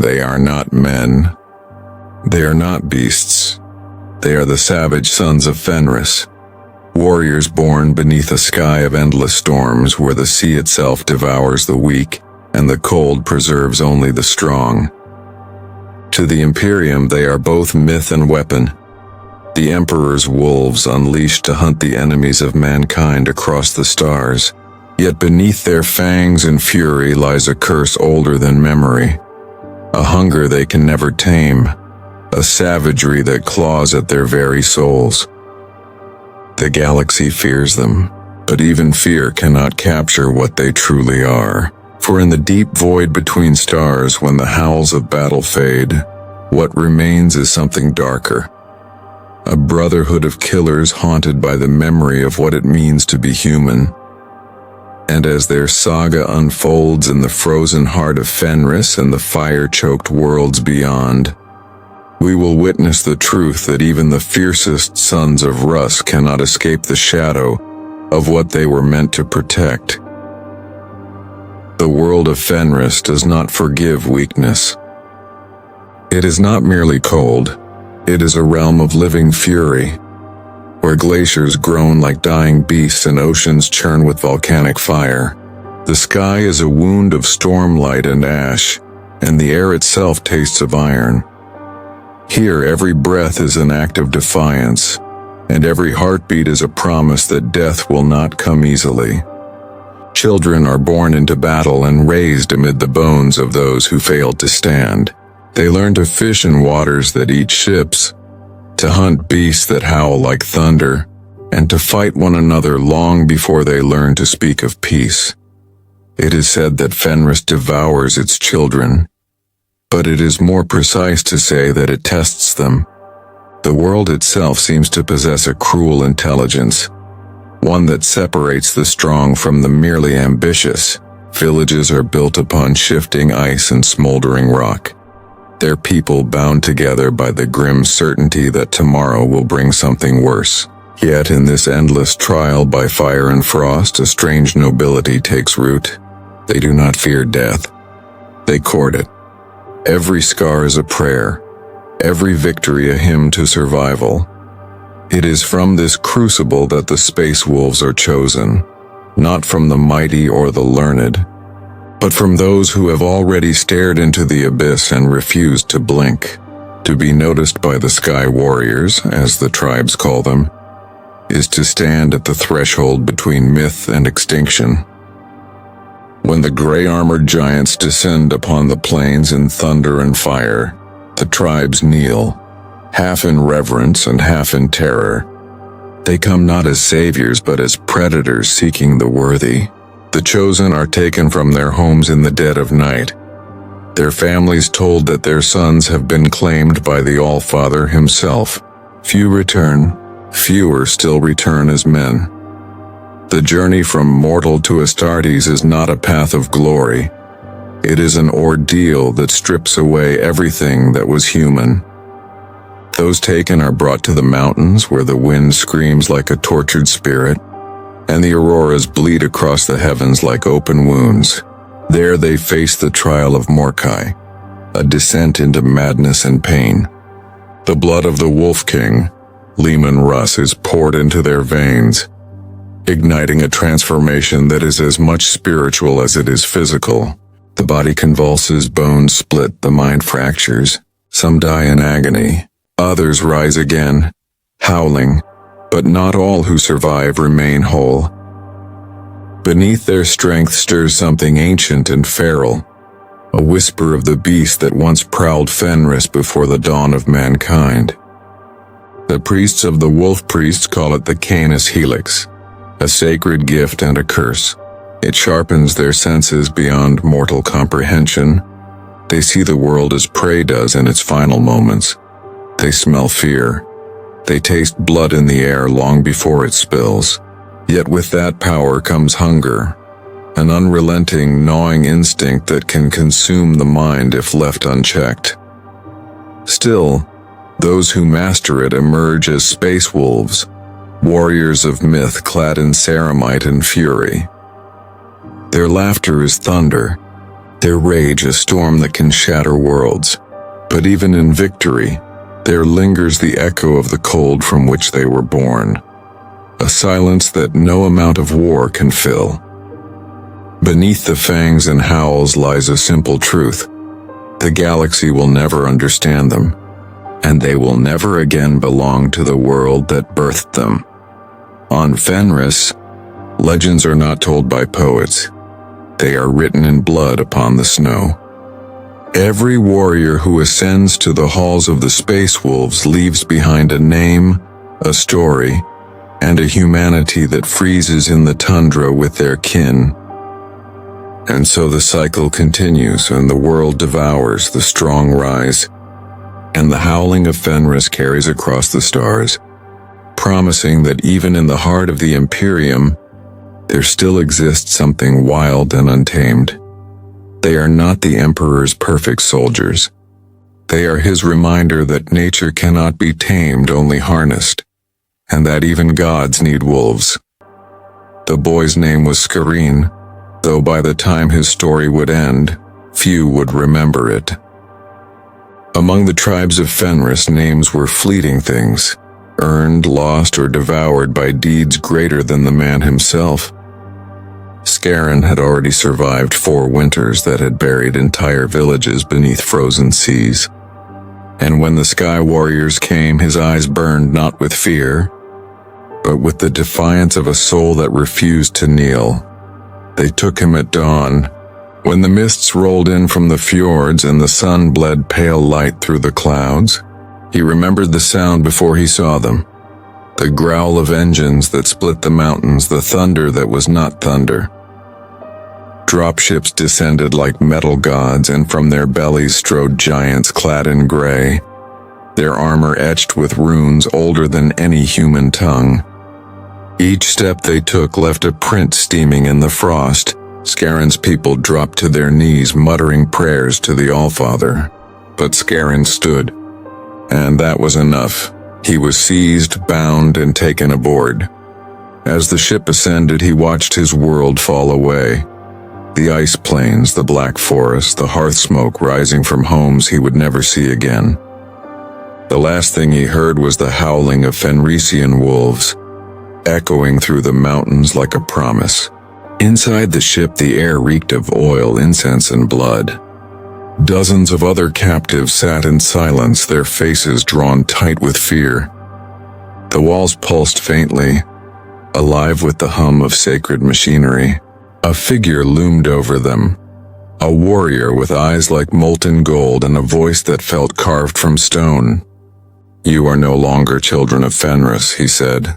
They are not men. They are not beasts. They are the savage sons of Fenris, warriors born beneath a sky of endless storms where the sea itself devours the weak and the cold preserves only the strong. To the Imperium they are both myth and weapon, the Emperor's wolves unleashed to hunt the enemies of mankind across the stars. Yet beneath their fangs and fury lies a curse older than memory, a hunger they can never tame, a savagery that claws at their very souls. The galaxy fears them, but even fear cannot capture what they truly are. For in the deep void between stars, when the howls of battle fade, what remains is something darker. A brotherhood of killers haunted by the memory of what it means to be human. And as their saga unfolds in the frozen heart of Fenris and the fire-choked worlds beyond, we will witness the truth that even the fiercest sons of Rus cannot escape the shadow of what they were meant to protect. The world of Fenris does not forgive weakness. It is not merely cold, it is a realm of living fury, where glaciers groan like dying beasts and oceans churn with volcanic fire. The sky is a wound of stormlight and ash, and the air itself tastes of iron. Here every breath is an act of defiance, and every heartbeat is a promise that death will not come easily. Children are born into battle and raised amid the bones of those who failed to stand. They learn to fish in waters that eat ships, to hunt beasts that howl like thunder, and to fight one another long before they learn to speak of peace. It is said that Fenris devours its children, but it is more precise to say that it tests them. The world itself seems to possess a cruel intelligence, one that separates the strong from the merely ambitious. Villages are built upon shifting ice and smoldering rock, their people bound together by the grim certainty that tomorrow will bring something worse. Yet in this endless trial by fire and frost, a strange nobility takes root. They do not fear death. They court it. Every scar is a prayer, every victory a hymn to survival. It is from this crucible that the space wolves are chosen, not from the mighty or the learned, but from those who have already stared into the abyss and refused to blink. To be noticed by the Sky Warriors, as the tribes call them, is to stand at the threshold between myth and extinction. When the gray-armored giants descend upon the plains in thunder and fire, the tribes kneel, half in reverence and half in terror. They come not as saviors but as predators seeking the worthy. The chosen are taken from their homes in the dead of night, their families told that their sons have been claimed by the All-Father himself. Few return, fewer still return as men. The journey from mortal to Astartes is not a path of glory. It is an ordeal that strips away everything that was human. Those taken are brought to the mountains where the wind screams like a tortured spirit, and the auroras bleed across the heavens like open wounds. There they face the trial of Morkai, a descent into madness and pain. The blood of the Wolf King, Leman Russ, is poured into their veins, igniting a transformation that is as much spiritual as it is physical. The body convulses, bones split, the mind fractures. Some die in agony, others rise again, howling, but not all who survive remain whole. Beneath their strength stirs something ancient and feral, a whisper of the beast that once prowled Fenris before the dawn of mankind. The priests of the Wolf Priests call it the Canis Helix, a sacred gift and a curse. It sharpens their senses beyond mortal comprehension. They see the world as prey does in its final moments. They smell fear. They taste blood in the air long before it spills. Yet with that power comes hunger, an unrelenting, gnawing instinct that can consume the mind if left unchecked. Still, those who master it emerge as space wolves, warriors of myth clad in ceramite and fury. Their laughter is thunder, their rage a storm that can shatter worlds. But even in victory, there lingers the echo of the cold from which they were born, a silence that no amount of war can fill. Beneath the fangs and howls lies a simple truth. The galaxy will never understand them, and they will never again belong to the world that birthed them. On Fenris, legends are not told by poets. They are written in blood upon the snow. Every warrior who ascends to the halls of the Space Wolves leaves behind a name, a story, and a humanity that freezes in the tundra with their kin. And so the cycle continues, and the world devours, the strong rise, and the howling of Fenris carries across the stars, promising that even in the heart of the Imperium, there still exists something wild and untamed. They are not the Emperor's perfect soldiers. They are his reminder that nature cannot be tamed, only harnessed, and that even gods need wolves. The boy's name was Scarin, though by the time his story would end, few would remember it. Among the tribes of Fenris, names were fleeting things, earned, lost, or devoured by deeds greater than the man himself. Scarin had already survived 4 winters that had buried entire villages beneath frozen seas. And when the Sky Warriors came, his eyes burned not with fear, but with the defiance of a soul that refused to kneel. They took him at dawn, when the mists rolled in from the fjords and the sun bled pale light through the clouds. He remembered the sound before he saw them. The growl of engines that split the mountains, the thunder that was not thunder. Dropships descended like metal gods, and from their bellies strode giants clad in gray, their armor etched with runes older than any human tongue. Each step they took left a print steaming in the frost. Scarin's people dropped to their knees, muttering prayers to the Allfather. But Scarin stood, and that was enough. He was seized, bound, and taken aboard. As the ship ascended, he watched his world fall away. The ice plains, the black forest, the hearth smoke rising from homes he would never see again. The last thing he heard was the howling of Fenrisian wolves, echoing through the mountains like a promise. Inside the ship, the air reeked of oil, incense, and blood. Dozens of other captives sat in silence, their faces drawn tight with fear. The walls pulsed faintly, alive with the hum of sacred machinery. A figure loomed over them, a warrior with eyes like molten gold and a voice that felt carved from stone. "You are no longer children of Fenris," he said.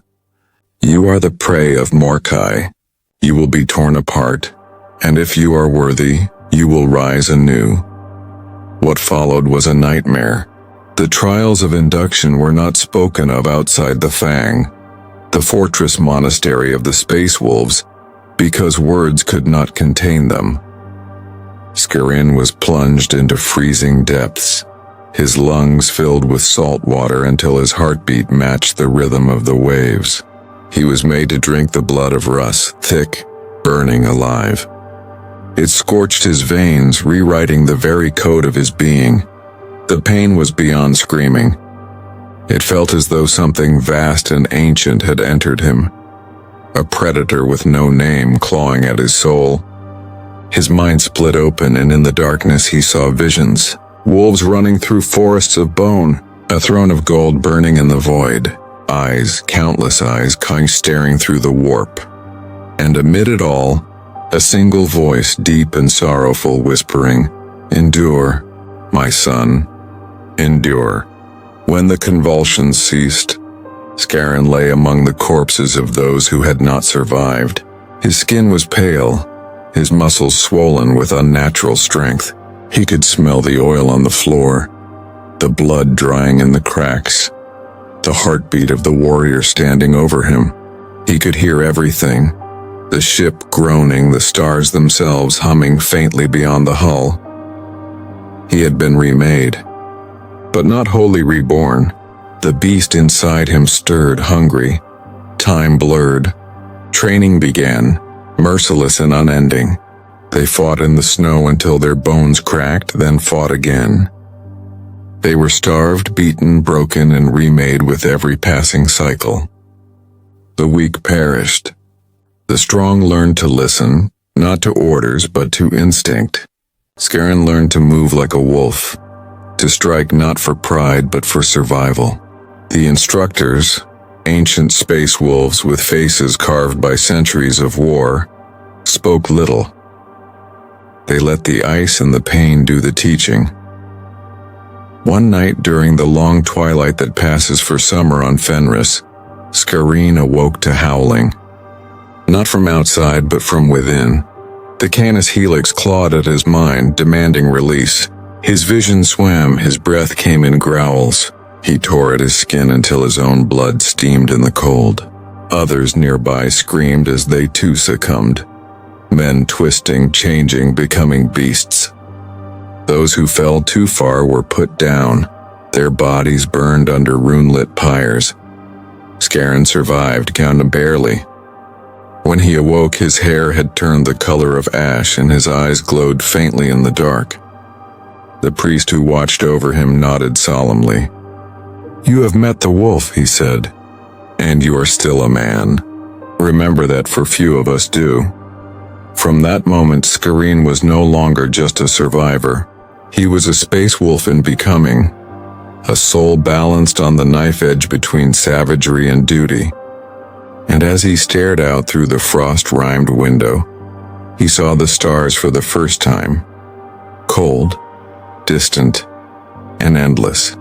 "You are the prey of Morkai. You will be torn apart, and if you are worthy, you will rise anew." What followed was a nightmare. The trials of induction were not spoken of outside the Fang, the fortress monastery of the Space Wolves, because words could not contain them. Scarin was plunged into freezing depths, his lungs filled with salt water until his heartbeat matched the rhythm of the waves. He was made to drink the blood of Russ, thick, burning alive. It scorched his veins, rewriting the very code of his being. The pain was beyond screaming. It felt as though something vast and ancient had entered him, a predator with no name clawing at his soul. His mind split open, and in the darkness he saw visions. Wolves running through forests of bone, a throne of gold burning in the void. Eyes, countless eyes, staring through the warp. And amid it all, a single voice, deep and sorrowful, whispering, "Endure, my son, endure." When the convulsions ceased, Scarin lay among the corpses of those who had not survived. His skin was pale, his muscles swollen with unnatural strength. He could smell the oil on the floor, the blood drying in the cracks, the heartbeat of the warrior standing over him. He could hear everything, the ship groaning, the stars themselves humming faintly beyond the hull. He had been remade, but not wholly reborn. The beast inside him stirred, hungry. Time blurred. Training began, merciless and unending. They fought in the snow until their bones cracked, then fought again. They were starved, beaten, broken, and remade with every passing cycle. The weak perished. The strong learned to listen, not to orders but to instinct. Scarron learned to move like a wolf, to strike not for pride but for survival. The instructors, ancient space wolves with faces carved by centuries of war, spoke little. They let the ice and the pain do the teaching. One night during the long twilight that passes for summer on Fenris, Scarron awoke to howling. Not from outside but from within. The Canis Helix clawed at his mind, demanding release. His vision swam, his breath came in growls. He tore at his skin until his own blood steamed in the cold. Others nearby screamed as they too succumbed. Men twisting, changing, becoming beasts. Those who fell too far were put down, their bodies burned under rune-lit pyres. Scarron survived, counted barely. When he awoke, his hair had turned the color of ash and his eyes glowed faintly in the dark. The priest who watched over him nodded solemnly. "You have met the wolf," he said, "and you are still a man. Remember that, for few of us do." From that moment, Scarron was no longer just a survivor. He was a space wolf in becoming, a soul balanced on the knife edge between savagery and duty. And as he stared out through the frost-rimed window, he saw the stars for the first time, cold, distant, and endless.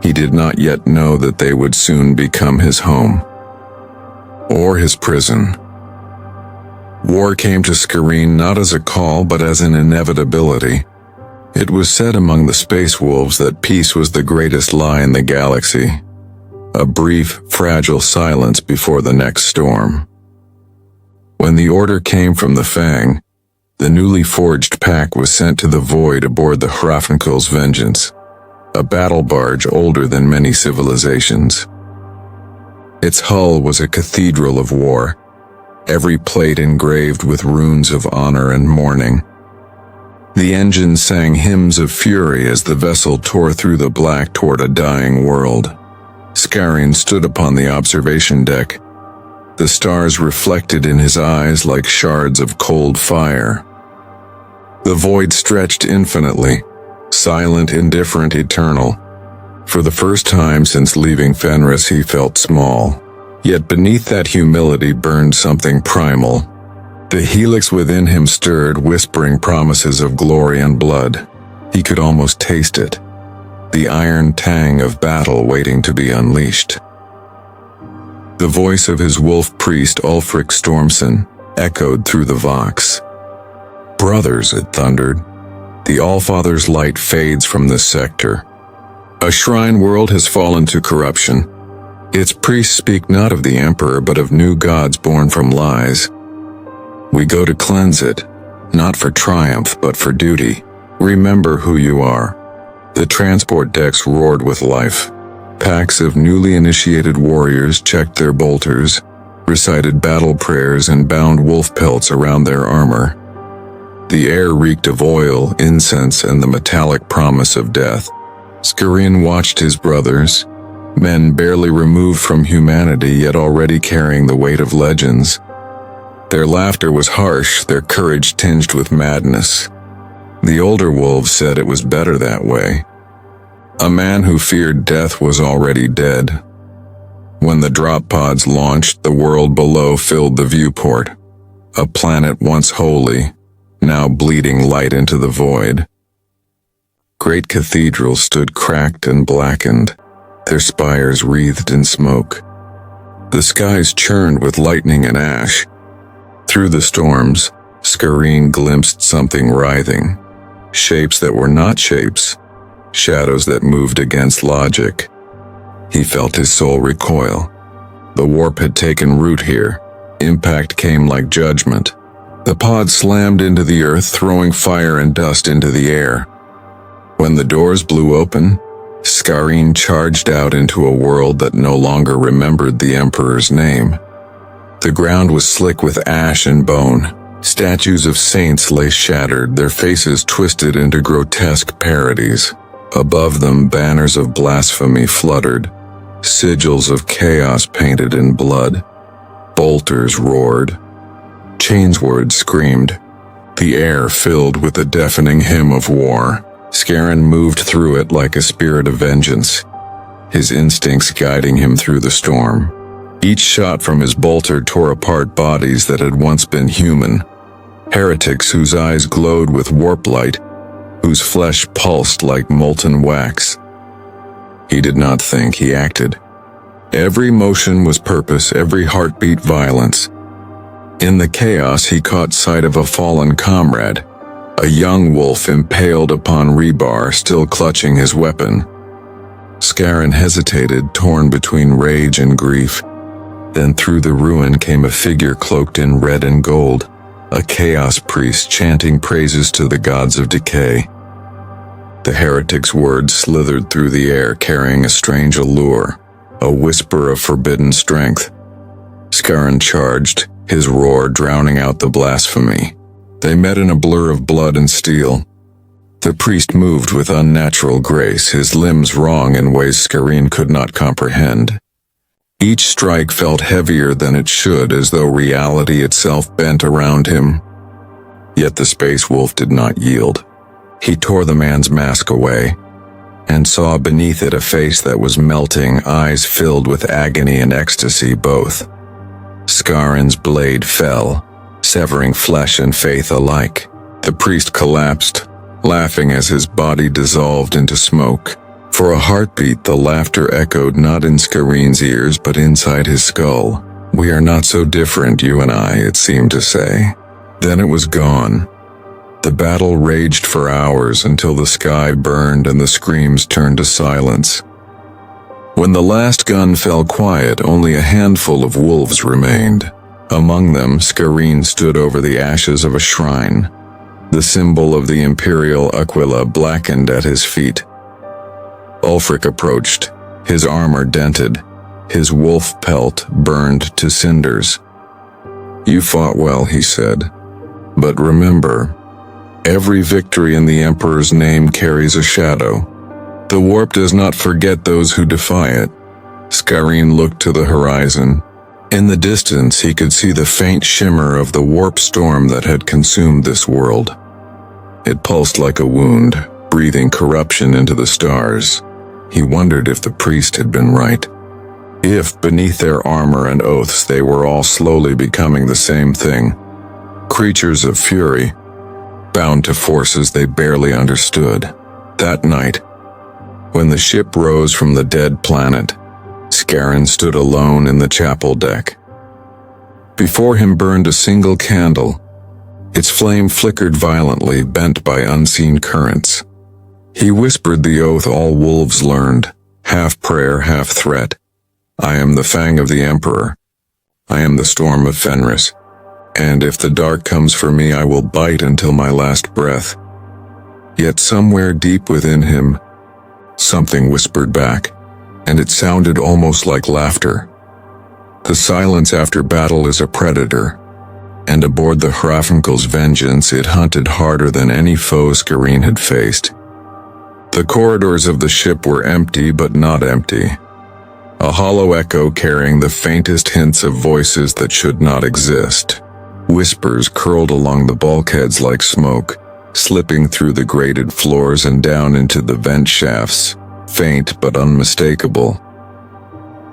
He did not yet know that they would soon become his home, or his prison. War came to Scarron not as a call but as an inevitability. It was said among the space wolves that peace was the greatest lie in the galaxy. A brief, fragile silence before the next storm. When the order came from the Fang, the newly forged pack was sent to the void aboard the Hrafnkel's Vengeance, a battle barge older than many civilizations. Its hull was a cathedral of war, every plate engraved with runes of honor and mourning. The engine sang hymns of fury as the vessel tore through the black toward a dying world. Scarron stood upon the observation deck, the stars reflected in his eyes like shards of cold fire. The void stretched infinitely, silent, indifferent, eternal. For the first time since leaving Fenris, he felt small. Yet beneath that humility burned something primal. The helix within him stirred, whispering promises of glory and blood. He could almost taste it, the iron tang of battle waiting to be unleashed. The voice of his wolf priest Ulfric Stormson echoed through the Vox. "Brothers," it thundered, "the Allfather's light fades from this sector. A shrine world has fallen to corruption. Its priests speak not of the Emperor but of new gods born from lies. We go to cleanse it, not for triumph but for duty. Remember who you are." The transport decks roared with life. Packs of newly initiated warriors checked their bolters, recited battle prayers, and bound wolf pelts around their armor. The air reeked of oil, incense, and the metallic promise of death. Scarron watched his brothers, men barely removed from humanity yet already carrying the weight of legends. Their laughter was harsh, their courage tinged with madness. The older wolves said it was better that way. A man who feared death was already dead. When the drop pods launched, the world below filled the viewport. A planet once holy, now bleeding light into the void. Great cathedrals stood cracked and blackened, their spires wreathed in smoke. The skies churned with lightning and ash. Through the storms, Scarron glimpsed something writhing. Shapes that were not shapes, shadows that moved against logic. He felt his soul recoil. The warp had taken root here. Impact came like judgment. The pod slammed into the earth, throwing fire and dust into the air. When the doors blew open, Scarron charged out into a world that no longer remembered the Emperor's name. The ground was slick with ash and bone. Statues of saints lay shattered, their faces twisted into grotesque parodies. Above them, banners of blasphemy fluttered, sigils of chaos painted in blood. Bolters roared. Chainswords screamed. The air filled with a deafening hymn of war. Scarron moved through it like a spirit of vengeance, his instincts guiding him through the storm. Each shot from his bolter tore apart bodies that had once been human, heretics whose eyes glowed with warp light, whose flesh pulsed like molten wax. He did not think, he acted. Every motion was purpose, every heartbeat violence. In the chaos, he caught sight of a fallen comrade, a young wolf impaled upon rebar, still clutching his weapon. Scarron hesitated, torn between rage and grief. Then through the ruin came a figure cloaked in red and gold, a chaos priest chanting praises to the gods of decay. The heretic's words slithered through the air, carrying a strange allure, a whisper of forbidden strength. Scarron charged, his roar drowning out the blasphemy. They met in a blur of blood and steel. The priest moved with unnatural grace, his limbs wrong in ways Scarron could not comprehend. Each strike felt heavier than it should, as though reality itself bent around him. Yet the space wolf did not yield. He tore the man's mask away, and saw beneath it a face that was melting, eyes filled with agony and ecstasy both. Scarron's blade fell, severing flesh and faith alike. The priest collapsed, laughing as his body dissolved into smoke. For a heartbeat, the laughter echoed not in Scarron's ears but inside his skull. "We are not so different, you and I," it seemed to say. Then it was gone. The battle raged for hours until the sky burned and the screams turned to silence. When the last gun fell quiet, only a handful of wolves remained. Among them, Scarron stood over the ashes of a shrine. The symbol of the Imperial Aquila blackened at his feet. Ulfric approached, his armor dented, his wolf pelt burned to cinders. "You fought well," he said. "But remember, every victory in the Emperor's name carries a shadow. The warp does not forget those who defy it." Scarron looked to the horizon. In the distance, he could see the faint shimmer of the warp storm that had consumed this world. It pulsed like a wound, breathing corruption into the stars. He wondered if the priest had been right. If, beneath their armor and oaths, they were all slowly becoming the same thing. Creatures of fury, bound to forces they barely understood. That night, when the ship rose from the dead planet, Scarron stood alone in the chapel deck. Before him burned a single candle. Its flame flickered violently, bent by unseen currents. He whispered the oath all wolves learned, half prayer, half threat. "I am the fang of the Emperor. I am the storm of Fenris. And if the dark comes for me, I will bite until my last breath." Yet somewhere deep within him, something whispered back, and it sounded almost like laughter. The silence after battle is a predator, and aboard the Hrafnkel's vengeance it hunted harder than any foe Scarron had faced. The corridors of the ship were empty, but not empty. A hollow echo carrying the faintest hints of voices that should not exist. Whispers curled along the bulkheads like smoke, slipping through the grated floors and down into the vent shafts, faint but unmistakable.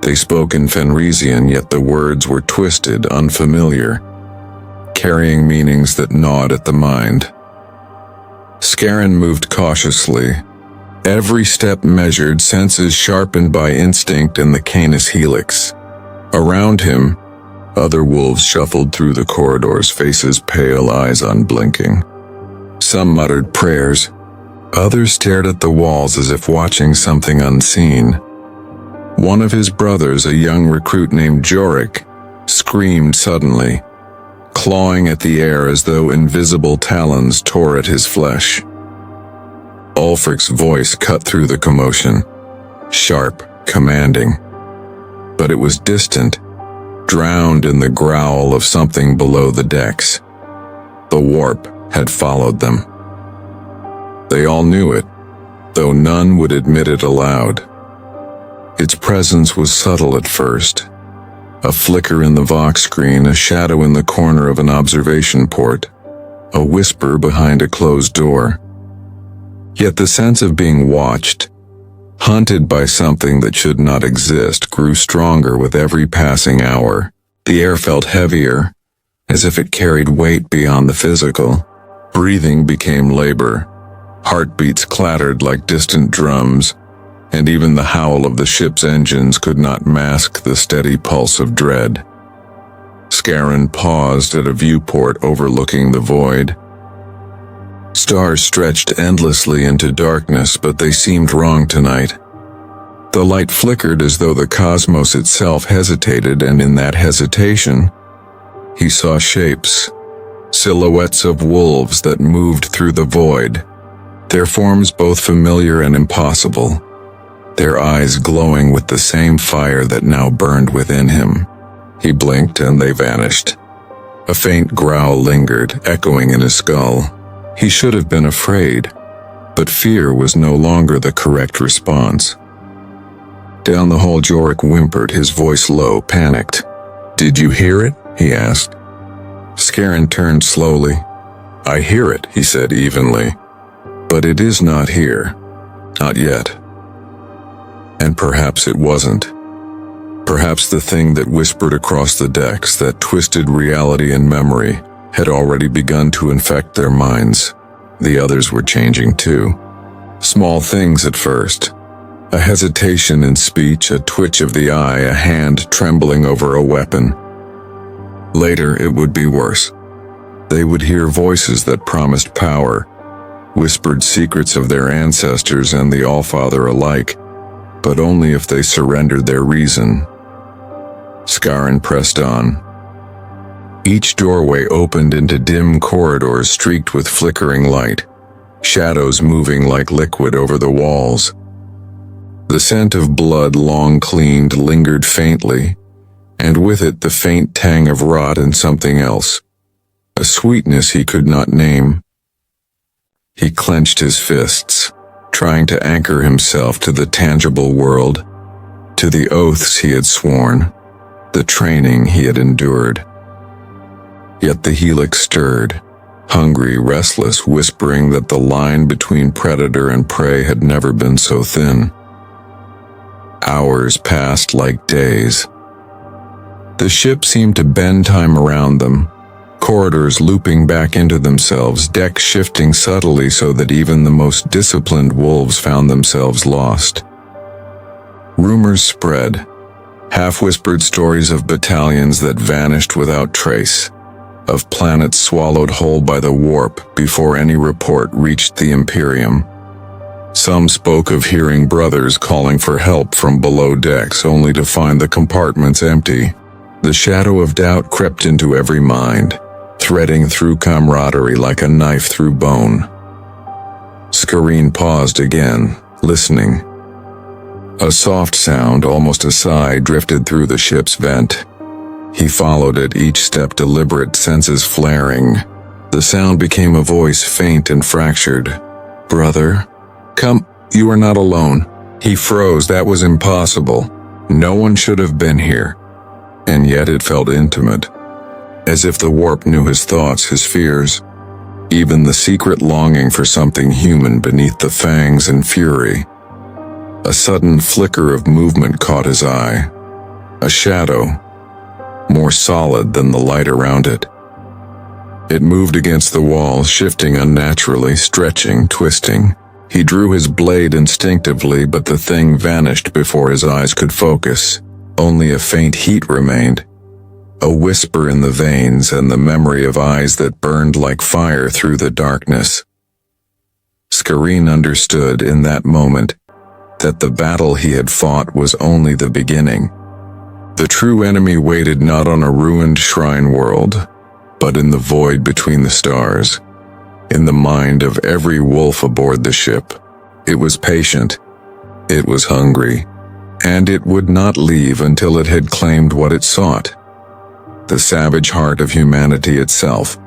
They spoke in Fenrisian, yet the words were twisted, unfamiliar, carrying meanings that gnawed at the mind. Scarron moved cautiously, every step measured, senses sharpened by instinct and the Canis helix. Around him, other wolves shuffled through the corridors, faces pale, eyes unblinking. Some muttered prayers. Others stared at the walls as if watching something unseen. One of his brothers, a young recruit named Jorik, screamed suddenly, clawing at the air as though invisible talons tore at his flesh. Ulfric's voice cut through the commotion, sharp, commanding. But it was distant, drowned in the growl of something below the decks. The warp had followed them. They all knew it, though none would admit it aloud. Its presence was subtle at first. A flicker in the Vox screen, a shadow in the corner of an observation port, a whisper behind a closed door. Yet the sense of being watched, hunted by something that should not exist, grew stronger with every passing hour. The air felt heavier, as if it carried weight beyond the physical. Breathing became labor. Heartbeats clattered like distant drums, and even the howl of the ship's engines could not mask the steady pulse of dread. Scarron paused at a viewport overlooking the void. Stars stretched endlessly into darkness, but they seemed wrong tonight. The light flickered as though the cosmos itself hesitated, and in that hesitation, he saw shapes, silhouettes of wolves that moved through the void, their forms both familiar and impossible, their eyes glowing with the same fire that now burned within him. He blinked and they vanished. A faint growl lingered, echoing in his skull. He should have been afraid, but fear was no longer the correct response. Down the hall Jorik whimpered, his voice low, panicked. "Did you hear it?" he asked. Scarron turned slowly. "I hear it," he said evenly. "But it is not here. Not yet." And perhaps it wasn't. Perhaps the thing that whispered across the decks, that twisted reality and memory, had already begun to infect their minds. The others were changing too. Small things at first. A hesitation in speech, a twitch of the eye, a hand trembling over a weapon. Later it would be worse. They would hear voices that promised power, whispered secrets of their ancestors and the Allfather alike, but only if they surrendered their reason. Scarron pressed on. Each doorway opened into dim corridors streaked with flickering light, shadows moving like liquid over the walls. The scent of blood long cleaned lingered faintly, and with it the faint tang of rot and something else, a sweetness he could not name. He clenched his fists, trying to anchor himself to the tangible world, to the oaths he had sworn, the training he had endured. Yet the helix stirred, hungry, restless, whispering that the line between predator and prey had never been so thin. Hours passed like days. The ship seemed to bend time around them, corridors looping back into themselves, decks shifting subtly so that even the most disciplined wolves found themselves lost. Rumors spread, half-whispered stories of battalions that vanished without trace, of planets swallowed whole by the warp before any report reached the Imperium. Some spoke of hearing brothers calling for help from below decks only to find the compartments empty. The shadow of doubt crept into every mind, threading through camaraderie like a knife through bone. Scarron paused again, listening. A soft sound, almost a sigh, drifted through the ship's vent. He followed it, each step deliberate, senses flaring. The sound became a voice, faint and fractured. "Brother? Come, you are not alone." He froze. That was impossible. No one should have been here. And yet it felt intimate, as if the warp knew his thoughts, his fears, even the secret longing for something human beneath the fangs and fury. A sudden flicker of movement caught his eye. A shadow, more solid than the light around it. It moved against the wall, shifting unnaturally, stretching, twisting. He drew his blade instinctively, but the thing vanished before his eyes could focus. Only a faint heat remained, a whisper in the veins and the memory of eyes that burned like fire through the darkness. Scarron understood in that moment that the battle he had fought was only the beginning. The true enemy waited not on a ruined shrine world, but in the void between the stars, in the mind of every wolf aboard the ship. It was patient, it was hungry, and it would not leave until it had claimed what it sought, the savage heart of humanity itself.